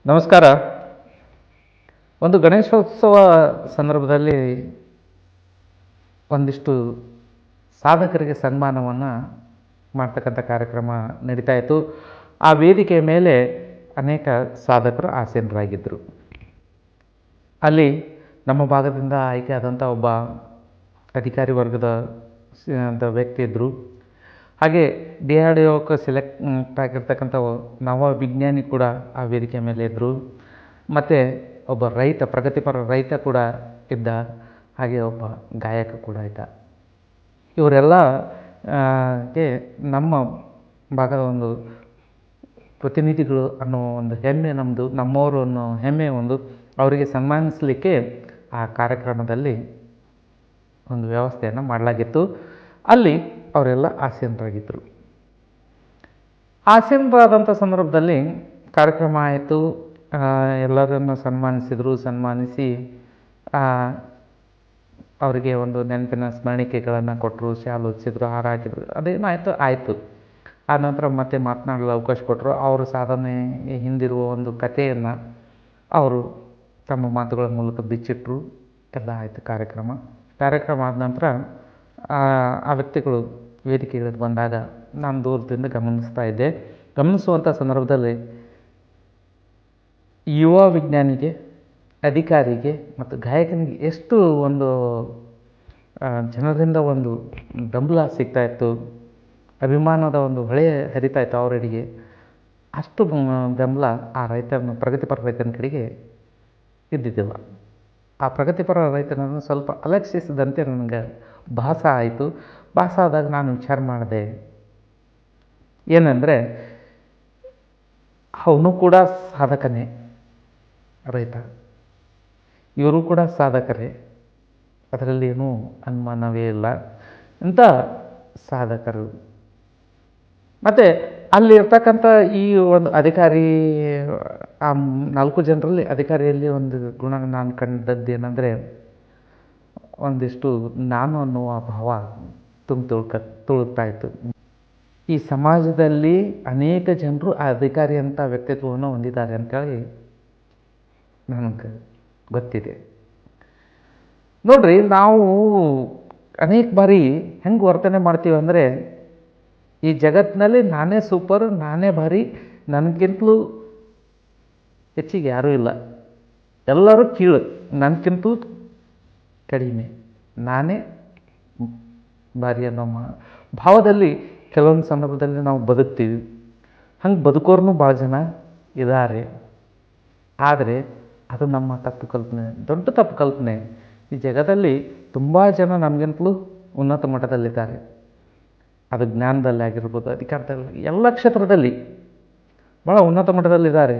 ನಮಸ್ಕಾರ. ಒಂದು ಗಣೇಶೋತ್ಸವ ಸಂದರ್ಭದಲ್ಲಿ ಒಂದಿಷ್ಟು ಸಾಧಕರಿಗೆ ಸನ್ಮಾನವನ್ನು ಮಾಡ್ತಕ್ಕಂಥ ಕಾರ್ಯಕ್ರಮ ನಡೀತಾ ಇತ್ತು. ಆ ವೇದಿಕೆಯ ಮೇಲೆ ಅನೇಕ ಸಾಧಕರು ಆಸೀನರಾಗಿದ್ದರು. ಅಲ್ಲಿ ನಮ್ಮ ಭಾಗದಿಂದ ಆಯ್ಕೆ ಆದಂಥ ಒಬ್ಬ ಅಧಿಕಾರಿ ವರ್ಗದ ವ್ಯಕ್ತಿ ಇದ್ದರು. ಹಾಗೆ DRDOಕ್ಕೆ ಸೆಲೆಕ್ಟ್ ಆಗಿರ್ತಕ್ಕಂಥ ನವ ವಿಜ್ಞಾನಿ ಕೂಡ ಆ ವೇದಿಕೆ ಮೇಲೆ ಇದ್ದರು. ಮತ್ತು ಒಬ್ಬ ರೈತ, ಪ್ರಗತಿಪರ ರೈತ ಕೂಡ ಇದ್ದ. ಹಾಗೆ ಒಬ್ಬ ಗಾಯಕ ಕೂಡ ಇದ್ದ. ಇವರೆಲ್ಲ ನಮ್ಮ ಭಾಗದ ಒಂದು ಪ್ರತಿನಿಧಿಗಳು ಅನ್ನೋ ಒಂದು ಹೆಮ್ಮೆ ನಮ್ಮದು, ನಮ್ಮವರು ಅನ್ನೋ ಹೆಮ್ಮೆ ಒಂದು. ಅವರಿಗೆ ಸನ್ಮಾನಿಸಲಿಕ್ಕೆ ಆ ಕಾರ್ಯಕ್ರಮದಲ್ಲಿ ಒಂದು ವ್ಯವಸ್ಥೆಯನ್ನು ಮಾಡಲಾಗಿತ್ತು. ಅಲ್ಲಿ ಅವರೆಲ್ಲ ಆಸೀನರಾಗಿದ್ದರು. ಆಸೀನರಾದಂಥ ಸಂದರ್ಭದಲ್ಲಿ ಕಾರ್ಯಕ್ರಮ ಆಯಿತು. ಎಲ್ಲರನ್ನು ಸನ್ಮಾನಿಸಿ ಅವರಿಗೆ ಒಂದು ನೆನಪಿನ ಸ್ಮರಣಿಕೆಗಳನ್ನು ಕೊಟ್ಟರು, ಶಾಲು ಹೊಚ್ಚಿದ್ರು, ಹಾರ ಹಾಕಿದ್ರು. ಅದೇನಾಯಿತು ಆಯಿತು. ಆ ನಂತರ ಮತ್ತೆ ಮಾತನಾಡಲು ಅವಕಾಶ ಕೊಟ್ಟರು. ಅವರು ಸಾಧನೆ ಹಿಂದಿರುವ ಒಂದು ಕಥೆಯನ್ನು ಅವರು ತಮ್ಮ ಮಾತುಗಳ ಮೂಲಕ ಬಿಚ್ಚಿಟ್ರು. ಎಲ್ಲ ಆಯಿತು ಕಾರ್ಯಕ್ರಮ ಆದ ನಂತರ ಆ ವ್ಯಕ್ತಿಗಳು ವೇದಿಕೆಗಳಿಗೆ ಬಂದಾಗ ನಾನು ದೂರದಿಂದ ಗಮನಿಸ್ತಾ ಇದ್ದೆ. ಗಮನಿಸುವಂಥ ಸಂದರ್ಭದಲ್ಲಿ ಯುವ ವಿಜ್ಞಾನಿಗೆ, ಅಧಿಕಾರಿಗೆ ಮತ್ತು ಗಾಯಕನಿಗೆ ಎಷ್ಟು ಒಂದು ಜನರಿಂದ ಒಂದು ಬೆಂಬಲ ಸಿಗ್ತಾಯಿತ್ತು, ಅಭಿಮಾನದ ಒಂದು ಹೊಳೆ ಹರಿತಾಯಿತ್ತು ಅವರೆಡೆಗೆ. ಅಷ್ಟು ಬೆಂಬಲ ಆ ರೈತನ, ಪ್ರಗತಿಪರ ರೈತನ ಕಡೆಗೆ ಇದ್ದಿದ್ದಿಲ್ಲ. ಆ ಪ್ರಗತಿಪರ ರೈತನನ್ನು ಸ್ವಲ್ಪ ಅಲಕ್ಷಿಸಿದಂತೆ ನನಗೆ ಭಾಸ ಆಯಿತು. ಭಾಸ ಆದಾಗ ನಾನು ವಿಚಾರ ಮಾಡಿದೆ, ಏನಂದರೆ ಅವನು ಕೂಡ ಸಾಧಕನೇ, ರೈತ. ಇವರು ಕೂಡ ಸಾಧಕರೇ, ಅದರಲ್ಲಿ ಏನೂ ಅನುಮಾನವೇ ಇಲ್ಲ. ಇಂಥ ಸಾಧಕರು ಮತ್ತು ಅಲ್ಲಿರ್ತಕ್ಕಂಥ ಈ ಒಂದು ಅಧಿಕಾರಿ, ಆ 4 ಜನರಲ್ಲಿ ಅಧಿಕಾರಿಯಲ್ಲಿ ಒಂದು ಗುಣ ನಾನು ಕಂಡದ್ದೇನೆಂದರೆ, ಒಂದಿಷ್ಟು ನಾನು ಅನ್ನುವ ಭಾವ ತುಳುಕ್ತಾ ಇತ್ತು. ಈ ಸಮಾಜದಲ್ಲಿ ಅನೇಕ ಜನರು ಆ ಅಧಿಕಾರಿ ಅಂತ ವ್ಯಕ್ತಿತ್ವವನ್ನು ಹೊಂದಿದ್ದಾರೆ ಅಂತೇಳಿ ನನಗೆ ಗೊತ್ತಿದೆ. ನೋಡ್ರಿ, ನಾವು ಅನೇಕ ಬಾರಿ ಹೆಂಗೆ ವರ್ತನೆ ಮಾಡ್ತೀವಿ ಅಂದರೆ, ಈ ಜಗತ್ತಿನಲ್ಲಿ ನಾನೇ ಸೂಪರ್, ನಾನೇ ಭಾರಿ, ನನಗಿಂತಲೂ ಹೆಚ್ಚಿಗೆ ಯಾರೂ ಇಲ್ಲ, ಎಲ್ಲರೂ ಕೀಳು, ನನಗಿಂತಲೂ ಕಡಿಮೆ, ನಾನೇ ಭಾರಿ ಅನ್ನೋ ಭಾವದಲ್ಲಿ ಕೆಲವೊಂದು ಸಂದರ್ಭದಲ್ಲಿ ನಾವು ಬದುಕ್ತೀವಿ. ಹಂಗೆ ಬದುಕೋರ್ನೂ ಭಾಳ ಜನ ಇದ್ದಾರೆ. ಆದರೆ ಅದು ನಮ್ಮ ತಪ್ಪು ಕಲ್ಪನೆ, ದೊಡ್ಡ ತಪ್ಪು ಕಲ್ಪನೆ. ಈ ಜಗದಲ್ಲಿ ತುಂಬ ಜನ ನಮಗಿಂತಲೂ ಉನ್ನತ ಮಟ್ಟದಲ್ಲಿದ್ದಾರೆ. ಅದು ಜ್ಞಾನದಲ್ಲಿ ಆಗಿರ್ಬೋದು, ಅಧಿಕಾರದಲ್ಲಿ, ಎಲ್ಲ ಕ್ಷೇತ್ರದಲ್ಲಿ ಭಾಳ ಉನ್ನತ ಮಟ್ಟದಲ್ಲಿದ್ದಾರೆ.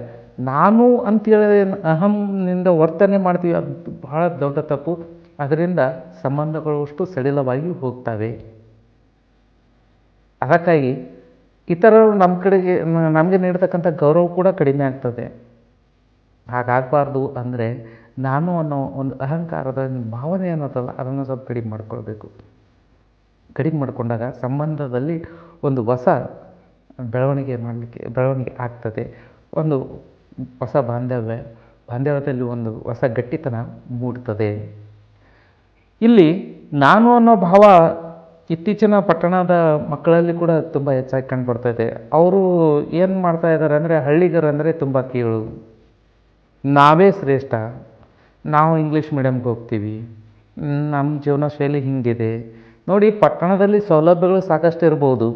ನಾನು ಅಂತೇಳಿ ಅಹಂನಿಂದ ವರ್ತನೆ ಮಾಡ್ತೀವಿ, ಅದು ಭಾಳ ದೊಡ್ಡ ತಪ್ಪು. ಅದರಿಂದ ಸಂಬಂಧಗಳು ಅಷ್ಟು ಸಡಿಲವಾಗಿ ಹೋಗ್ತವೆ. ಅದಕ್ಕಾಗಿ ಇತರರು ನಮ್ಮ ಕಡೆಗೆ ನಮಗೆ ನೀಡ್ತಕ್ಕಂಥ ಗೌರವ ಕೂಡ ಕಡಿಮೆ ಆಗ್ತದೆ. ಹಾಗಾಗಬಾರ್ದು ಅಂದರೆ ನಾನು ಅನ್ನೋ ಒಂದು ಅಹಂಕಾರದ ಭಾವನೆ ಅನ್ನೋದಲ್ಲ, ಅದನ್ನು ಸ್ವಲ್ಪ ಕಡಿಮೆ ಮಾಡ್ಕೊಳ್ಬೇಕು. ಕಡಿಮೆ ಮಾಡಿಕೊಂಡಾಗ ಸಂಬಂಧದಲ್ಲಿ ಒಂದು ಹೊಸ ಬೆಳವಣಿಗೆ ಆಗ್ತದೆ. ಒಂದು ಹೊಸ ಬಾಂಧವ್ಯದಲ್ಲಿ ಒಂದು ಹೊಸ ಗಟ್ಟಿತನ ಮೂಡ್ತದೆ. ಇಲ್ಲಿ ನಾನು ಅನ್ನೋ ಭಾವ ಇತ್ತೀಚಿನ ಪಟ್ಟಣದ ಮಕ್ಕಳಲ್ಲಿ ಕೂಡ ತುಂಬ ಹೆಚ್ಚಾಗಿ ಕಂಡುಬರ್ತದೆ. ಅವರು ಏನು ಮಾಡ್ತಾ ಇದ್ದಾರೆ ಅಂದರೆ, ಹಳ್ಳಿಗರಂದರೆ ತುಂಬ ಕೀಳು, ನಾವೇ ಶ್ರೇಷ್ಠ, ನಾವು ಇಂಗ್ಲೀಷ್ ಮೀಡಿಯಮ್ಗೆ ಹೋಗ್ತೀವಿ, ನಮ್ಮ ಜೀವನ ಶೈಲಿ ಹಿಂಗಿದೆ. ನೋಡಿ, ಪಟ್ಟಣದಲ್ಲಿ ಸೌಲಭ್ಯಗಳು ಸಾಕಷ್ಟು ಇರ್ಬೋದು,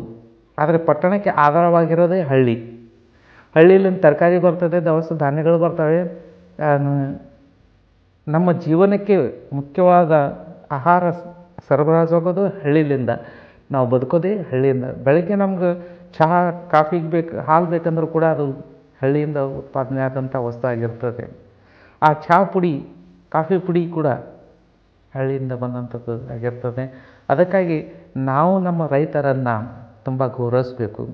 ಆದರೆ ಪಟ್ಟಣಕ್ಕೆ ಆಧಾರವಾಗಿರೋದೇ ಹಳ್ಳಿ. ಹಳ್ಳಿಯಲ್ಲಿ ತರಕಾರಿ ಬರ್ತದೆ, ದವಸ ಧಾನ್ಯಗಳು ಬರ್ತವೆ. ನಮ್ಮ ಜೀವನಕ್ಕೆ ಮುಖ್ಯವಾದ ಆಹಾರ ಸರಬರಾಜಾಗೋದು ಹಳ್ಳಿಲಿಂದ. ನಾವು ಬದುಕೋದೇ ಹಳ್ಳಿಯಿಂದ. ಬೆಳಗ್ಗೆ ನಮ್ಗೆ ಚಹಾ, ಕಾಫಿಗೆ ಹಾಲು ಬೇಕಂದ್ರೂ ಕೂಡ ಅದು ಹಳ್ಳಿಯಿಂದ ಉತ್ಪಾದನೆ ಆದಂಥ ವಸ್ತು ಆಗಿರ್ತದೆ. ಆ ಚಹಾ ಪುಡಿ, ಕಾಫಿ ಪುಡಿ ಕೂಡ ಹಳ್ಳಿಯಿಂದ ಬಂದಂಥದ್ದು ಆಗಿರ್ತದೆ. ಅದಕ್ಕಾಗಿ ನಾವು ನಮ್ಮ ರೈತರನ್ನು ತುಂಬ ಗೌರವಿಸಬೇಕು,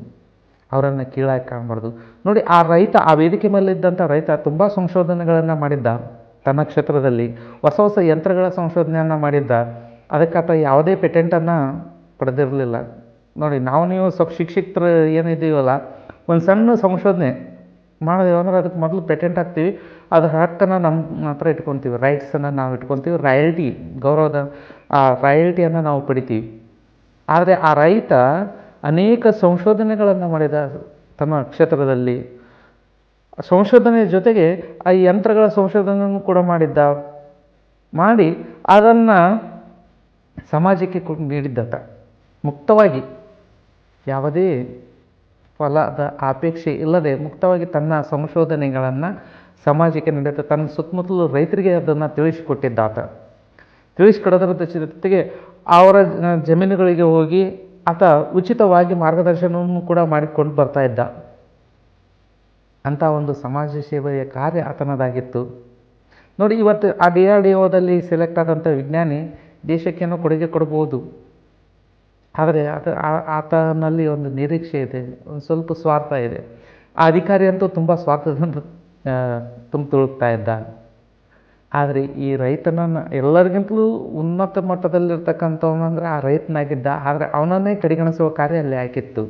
ಅವರನ್ನು ಕೀಳಾಗಿ ಕಾಣಬಾರ್ದು. ನೋಡಿ, ಆ ರೈತ, ಆ ವೇದಿಕೆ ಮೇಲಿದ್ದಂಥ ರೈತ ತುಂಬ ಸಂಶೋಧನೆಗಳನ್ನು ಮಾಡಿದ್ದ. ತನ್ನ ಕ್ಷೇತ್ರದಲ್ಲಿ ಹೊಸ ಹೊಸ ಯಂತ್ರಗಳ ಸಂಶೋಧನೆಯನ್ನು ಮಾಡಿದ್ದ. ಅದಕ್ಕಾತ ಯಾವುದೇ ಪೇಟೆಂಟನ್ನು ಪಡೆದಿರಲಿಲ್ಲ. ನೋಡಿ, ನೀವು ಸ್ವಲ್ಪ ಶಿಕ್ಷಿತರು ಏನಿದ್ದೀವಲ್ಲ, ಒಂದು ಸಣ್ಣ ಸಂಶೋಧನೆ ಮಾಡಿದೆವು ಅಂದ್ರೆ ಅದಕ್ಕೆ ಮೊದಲು ಪೇಟೆಂಟ್ ಹಾಕ್ತೀವಿ, ಅದ್ರ ಹಕ್ಕನ್ನು ನಮ್ಮ ಹತ್ರ ಇಟ್ಕೊತೀವಿ, ರೈಟ್ಸನ್ನು ನಾವು ಇಟ್ಕೊತೀವಿ, ರಾಯಲ್ಟಿ ಗೌರವದ ಆ ರಾಯಲ್ಟಿಯನ್ನು ನಾವು ಪಡಿತೀವಿ. ಆದರೆ ಆ ರೈತ ಅನೇಕ ಸಂಶೋಧನೆಗಳನ್ನು ಮಾಡಿದ ತಮ್ಮ ಕ್ಷೇತ್ರದಲ್ಲಿ. ಸಂಶೋಧನೆಯ ಜೊತೆಗೆ ಆ ಯಂತ್ರಗಳ ಸಂಶೋಧನೆಯನ್ನು ಕೂಡ ಮಾಡಿ ಅದನ್ನು ಸಮಾಜಕ್ಕೆ ನೀಡಿದ್ದಾತ ಮುಕ್ತವಾಗಿ, ಯಾವುದೇ ಫಲದ ಅಪೇಕ್ಷೆ ಇಲ್ಲದೆ ಮುಕ್ತವಾಗಿ ತನ್ನ ಸಂಶೋಧನೆಗಳನ್ನು ಸಮಾಜಕ್ಕೆ ನೀಡುತ್ತೆ. ತನ್ನ ಸುತ್ತಮುತ್ತಲು ರೈತರಿಗೆ ಅದನ್ನು ತಿಳಿಸಿಕೊಟ್ಟಿದ್ದಾತ. ತಿಳಿಸಿಕೊಡೋದ್ರ ಜೊತೆಗೆ ಅವರ ಜಮೀನುಗಳಿಗೆ ಹೋಗಿ ಆತ ಉಚಿತವಾಗಿ ಮಾರ್ಗದರ್ಶನವನ್ನು ಕೂಡ ಮಾಡಿಕೊಂಡು ಬರ್ತಾ ಇದ್ದ. ಅಂಥ ಒಂದು ಸಮಾಜ ಸೇವೆಯ ಕಾರ್ಯ ಆತನದಾಗಿತ್ತು. ನೋಡಿ, ಇವತ್ತು ಆ DRDOದಲ್ಲಿ ಸೆಲೆಕ್ಟ್ ಆದಂಥ ವಿಜ್ಞಾನಿ ದೇಶಕ್ಕೇನೋ ಕೊಡುಗೆ ಕೊಡ್ಬೋದು, ಆದರೆ ಆತನಲ್ಲಿ ಒಂದು ನಿರೀಕ್ಷೆ ಇದೆ, ಒಂದು ಸ್ವಲ್ಪ ಸ್ವಾರ್ಥ ಇದೆ. ಆ ಅಧಿಕಾರಿ ಅಂತೂ ತುಂಬ ಸ್ವಾರ್ಥದಿಂದ ತುಳುಕ್ತಾ ಇದ್ದ. ಆದರೆ ಈ ರೈತನನ್ನು ಎಲ್ಲರಿಗಿಂತಲೂ ಉನ್ನತ ಮಟ್ಟದಲ್ಲಿರ್ತಕ್ಕಂಥವನಂದರೆ ಆ ರೈತನಾಗಿದ್ದ. ಆದರೆ ಅವನನ್ನೇ ಕಡೆಗಣಿಸುವ ಕಾರ್ಯ ಅಲ್ಲಿ ಆಗಿತ್ತು.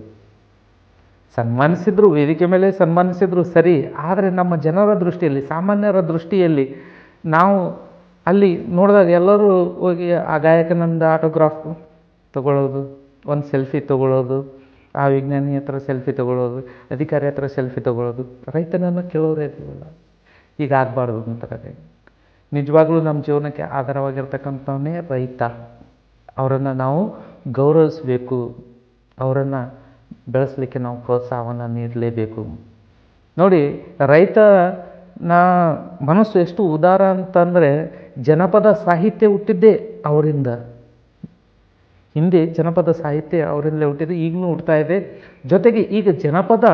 ಸನ್ಮಾನಿಸಿದ್ರು, ವೇದಿಕೆ ಮೇಲೆ ಸನ್ಮಾನಿಸಿದ್ರು ಸರಿ, ಆದರೆ ನಮ್ಮ ಜನರ ದೃಷ್ಟಿಯಲ್ಲಿ, ಸಾಮಾನ್ಯರ ದೃಷ್ಟಿಯಲ್ಲಿ ನಾವು ಅಲ್ಲಿ ನೋಡಿದಾಗ ಎಲ್ಲರೂ ಹೋಗಿ ಆ ಗಾಯಕನಿಂದ ಆಟೋಗ್ರಾಫ್ ತಗೊಳ್ಳೋದು, ಒಂದು ಸೆಲ್ಫಿ ತಗೊಳ್ಳೋದು, ಆ ವಿಜ್ಞಾನಿ ಹತ್ರ ಸೆಲ್ಫಿ ತಗೊಳ್ಳೋದು, ಅಧಿಕಾರಿ ಹತ್ರ ಸೆಲ್ಫಿ ತಗೊಳ್ಳೋದು. ರೈತನನ್ನು ಕೇಳೋರೇ ಇರಲಿಲ್ಲ. ಈಗ ಆಗಬಾರ್ದು ಅಂತಾರೆ. ನಿಜವಾಗ್ಲೂ ನಮ್ಮ ಜೀವನಕ್ಕೆ ಆಧಾರವಾಗಿರ್ತಕ್ಕಂಥವನ್ನೇ ರೈತ. ಅವರನ್ನು ನಾವು ಗೌರವಿಸಬೇಕು, ಅವರನ್ನು ಬೆಳೆಸಲಿಕ್ಕೆ ನಾವು ಪ್ರೋತ್ಸಾಹವನ್ನು ನೀಡಲೇಬೇಕು. ನೋಡಿ, ರೈತನ ಮನಸ್ಸು ಎಷ್ಟು ಉದಾರ ಅಂತಂದರೆ, ಜನಪದ ಸಾಹಿತ್ಯ ಹುಟ್ಟಿದ್ದೇ ಅವರಿಂದ. ಹಿಂದೆ ಜನಪದ ಸಾಹಿತ್ಯ ಅವರಿಂದಲೇ ಹುಟ್ಟಿದೆ, ಈಗಲೂ ಹುಡ್ತಾ ಇದೆ. ಜೊತೆಗೆ ಈಗ ಜನಪದ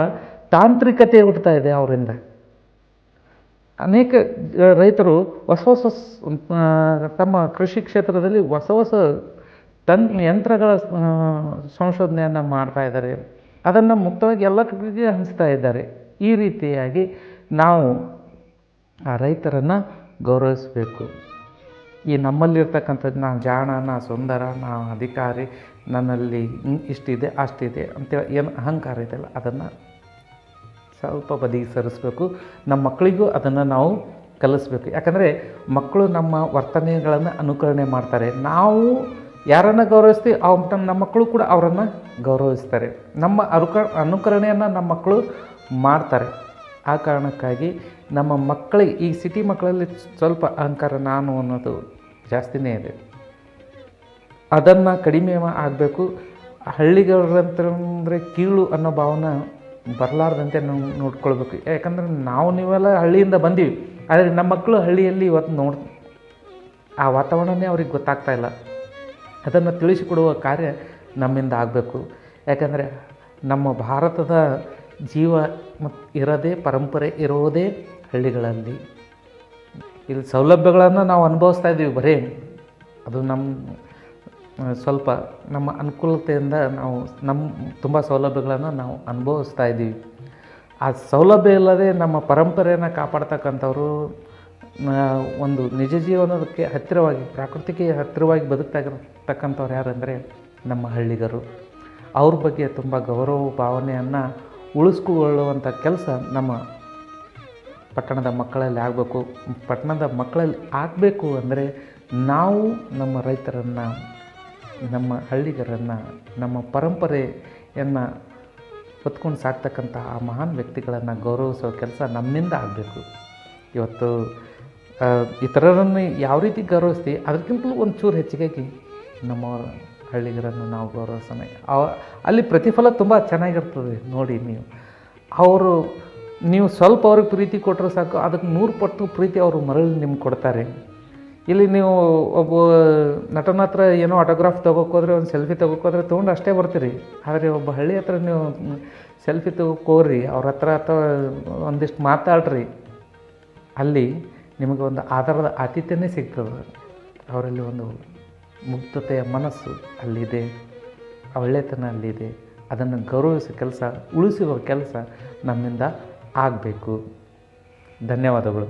ತಾಂತ್ರಿಕತೆ ಹುಡ್ತಾ ಇದೆ ಅವರಿಂದ. ಅನೇಕ ರೈತರು ಹೊಸ ತಮ್ಮ ಕೃಷಿ ಕ್ಷೇತ್ರದಲ್ಲಿ ಹೊಸ ಯಂತ್ರಗಳ ಸಂಶೋಧನೆಯನ್ನು ಮಾಡ್ತಾ ಇದ್ದಾರೆ. ಅದನ್ನು ಮುಕ್ತವಾಗಿ ಎಲ್ಲ ಕಡೆಗೆ ಹಂಚ್ತಾ ಇದ್ದಾರೆ. ಈ ರೀತಿಯಾಗಿ ನಾವು ಆ ರೈತರನ್ನು ಗೌರವಿಸಬೇಕು. ಈ ನಮ್ಮಲ್ಲಿರ್ತಕ್ಕಂಥದ್ದು ನಾನು ಜಾಣ, ನಾ ಸುಂದರ, ನಾ ಅಧಿಕಾರಿ, ನನ್ನಲ್ಲಿ ಇಷ್ಟಿದೆ ಅಷ್ಟಿದೆ ಅಂತೇಳಿ ಏನು ಅಹಂಕಾರ ಇದೆಯಲ್ಲ, ಅದನ್ನು ಸ್ವಲ್ಪ ಬದಿಗೆ ಸರಿಸಬೇಕು. ನಮ್ಮ ಮಕ್ಕಳಿಗೂ ಅದನ್ನು ನಾವು ಕಲಿಸ್ಬೇಕು. ಯಾಕಂದರೆ ಮಕ್ಕಳು ನಮ್ಮ ವರ್ತನೆಗಳನ್ನು ಅನುಕರಣೆ ಮಾಡ್ತಾರೆ. ನಾವು ಯಾರನ್ನು ಗೌರವಿಸ್ತೀವಿ ನಮ್ಮ ಮಕ್ಕಳು ಕೂಡ ಅವರನ್ನು ಗೌರವಿಸ್ತಾರೆ. ನಮ್ಮ ಅನುಕರಣೆಯನ್ನು ನಮ್ಮ ಮಕ್ಕಳು ಮಾಡ್ತಾರೆ. ಆ ಕಾರಣಕ್ಕಾಗಿ ನಮ್ಮ ಮಕ್ಕಳಿಗೆ, ಈ ಸಿಟಿ ಮಕ್ಕಳಲ್ಲಿ ಸ್ವಲ್ಪ ಅಹಂಕಾರ, ನಾನು ಅನ್ನೋದು ಜಾಸ್ತಿನೇ ಇದೆ. ಅದನ್ನು ಕಡಿಮೆ ಆಗಬೇಕು. ಹಳ್ಳಿಗರಂತಂದರೆ ಕೀಳು ಅನ್ನೋ ಭಾವನೆ ಬರಲಾರ್ದಂತೆ ನಾವು ನೋಡ್ಕೊಳ್ಬೇಕು. ಯಾಕಂದರೆ ನೀವೆಲ್ಲ ಹಳ್ಳಿಯಿಂದ ಬಂದೀವಿ, ಆದರೆ ನಮ್ಮ ಮಕ್ಕಳು ಹಳ್ಳಿಯಲ್ಲಿ ಇವತ್ತು ಆ ವಾತಾವರಣನೇ ಅವ್ರಿಗೆ ಗೊತ್ತಾಗ್ತಾ ಇಲ್ಲ. ಅದನ್ನು ತಿಳಿಸಿಕೊಡುವ ಕಾರ್ಯ ನಮ್ಮಿಂದ ಆಗಬೇಕು. ಯಾಕಂದರೆ ನಮ್ಮ ಭಾರತದ ಜೀವ ಇರೋದೇ, ಪರಂಪರೆ ಇರೋದೇ ಹಳ್ಳಿಗಳಲ್ಲಿ. ಇಲ್ಲಿ ಸೌಲಭ್ಯಗಳನ್ನು ನಾವು ಅನುಭವಿಸ್ತಾ ಇದ್ದೀವಿ ಬರೀ, ಅದು ಸ್ವಲ್ಪ ನಮ್ಮ ಅನುಕೂಲತೆಯಿಂದ ನಾವು ತುಂಬ ಸೌಲಭ್ಯಗಳನ್ನು ನಾವು ಅನುಭವಿಸ್ತಾ ಇದ್ದೀವಿ. ಆ ಸೌಲಭ್ಯ ಇಲ್ಲದೆ ನಮ್ಮ ಪರಂಪರೆಯನ್ನು ಕಾಪಾಡ್ತಕ್ಕಂಥವ್ರು, ಒಂದು ನಿಜ ಜೀವನಕ್ಕೆ ಹತ್ತಿರವಾಗಿ, ಪ್ರಕೃತಿಗೆ ಹತ್ತಿರವಾಗಿ ಬದುಕ್ತಾಗಿರ್ತಕ್ಕಂಥವ್ರು ಯಾರಂದರೆ ನಮ್ಮ ಹಳ್ಳಿಗರು. ಅವ್ರ ಬಗ್ಗೆ ತುಂಬ ಗೌರವ ಭಾವನೆಯನ್ನು ಉಳಿಸ್ಕೊಳ್ಳುವಂಥ ಕೆಲಸ ನಮ್ಮ ಪಟ್ಟಣದ ಮಕ್ಕಳಲ್ಲಿ ಆಗಬೇಕು. ಪಟ್ಟಣದ ಮಕ್ಕಳಲ್ಲಿ ಆಗಬೇಕು ಅಂದರೆ ನಾವು ನಮ್ಮ ರೈತರನ್ನು, ನಮ್ಮ ಹಳ್ಳಿಗರನ್ನು, ನಮ್ಮ ಪರಂಪರೆಯನ್ನು ಹೊತ್ಕೊಂಡು ಸಾಕ್ತಕ್ಕಂಥ ಆ ಮಹಾನ್ ವ್ಯಕ್ತಿಗಳನ್ನು ಗೌರವಿಸೋ ಕೆಲಸ ನಮ್ಮಿಂದ ಆಗಬೇಕು. ಇವತ್ತು ಇತರರನ್ನು ಯಾವ ರೀತಿ ಗೌರವಿಸ್ತೀವಿ ಅದಕ್ಕಿಂತಲೂ ಒಂಚೂರು ಹೆಚ್ಚಿಗಾಗಿ ನಮ್ಮ ಹಳ್ಳಿಗರನ್ನು ನಾವು ಗೌರವಿಸೋಣ. ಅಲ್ಲಿ ಪ್ರತಿಫಲ ತುಂಬ ಚೆನ್ನಾಗಿರ್ತದೆ. ನೋಡಿ, ನೀವು ಸ್ವಲ್ಪ ಅವ್ರಿಗೆ ಪ್ರೀತಿ ಕೊಟ್ಟರೆ ಸಾಕು, ಅದಕ್ಕೆ 100 ಪಟ್ಟು ಪ್ರೀತಿ ಅವರು ಮರಳಿ ನಿಮ್ಗೆ ಕೊಡ್ತಾರೆ. ಇಲ್ಲಿ ನೀವು ಒಬ್ಬ ನಟನ ಹತ್ರ ಏನೋ ಆಟೋಗ್ರಾಫ್ ತೊಗೋಕೋದ್ರೆ, ಒಂದು ಸೆಲ್ಫಿ ತೊಗೋಕೋದ್ರೆ ತೊಗೊಂಡು ಅಷ್ಟೇ ಬರ್ತೀರಿ. ಆದರೆ ಒಬ್ಬ ಹಳ್ಳಿ ಹತ್ರ ನೀವು ಸೆಲ್ಫಿ ತೊಗೋರಿ, ಅವ್ರ ಹತ್ರ ಅಥವಾ ಒಂದಿಷ್ಟು ಮಾತಾಡ್ರಿ, ಅಲ್ಲಿ ನಿಮಗೆ ಒಂದು ಆಧಾರದ ಆತಿಥ್ಯನೇ ಸಿಗ್ತದೆ. ಅವರಲ್ಲಿ ಒಂದು ಮುಗ್ಧತೆಯ ಮನಸ್ಸು ಅಲ್ಲಿದೆ, ಒಳ್ಳೆತನ ಅಲ್ಲಿದೆ. ಅದನ್ನು ಗೌರವಿಸೋ ಕೆಲಸ, ಉಳಿಸುವ ಕೆಲಸ ನಮ್ಮಿಂದ ಆಗಬೇಕು. ಧನ್ಯವಾದಗಳು.